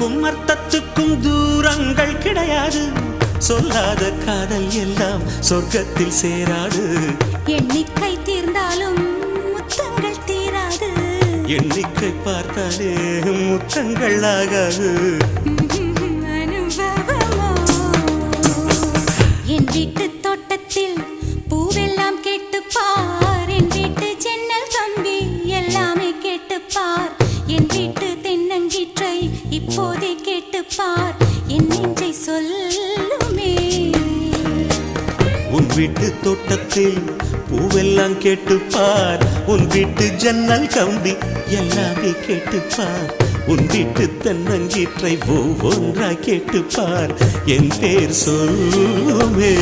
சொல்லுக்கும் அர்த்தத்துக்கும் தூரங்கள் கிடையாது. சொல்லாத காதல் எல்லாம் சொர்க்கத்தில் சேராது. எண்ணிக்கை தீர்ந்தாலும் முத்தங்கள் தீராது. எண்ணிக்கை பார்த்தாலே முத்தங்கள் ஆகாது. என் வீட்டு தோட்டத்தில் பூவெல்லாம் கேட்டுப்பார். என் வீட்டு ஜன்னல் கம்பி எல்லாமே கேட்டுப்பார். என் வீட்டு தென்னங்கீற்றை இப்போதே கேட்டுப்பார். என் நெஞ்சை சொல்லுமே. உன் வீட்டு தோட்டத்தில் பூவெல்லாம் கேட்டுப்பார். உன் வீட்டு ஜன்னல் கம்பி எல்லாமே கேட்டுப்பார். உன் வீட்டு தென்னங்கீற்றை ஒவ்வொன்றா கேட்டுப்பார். என் பேர் சொல்லுமே.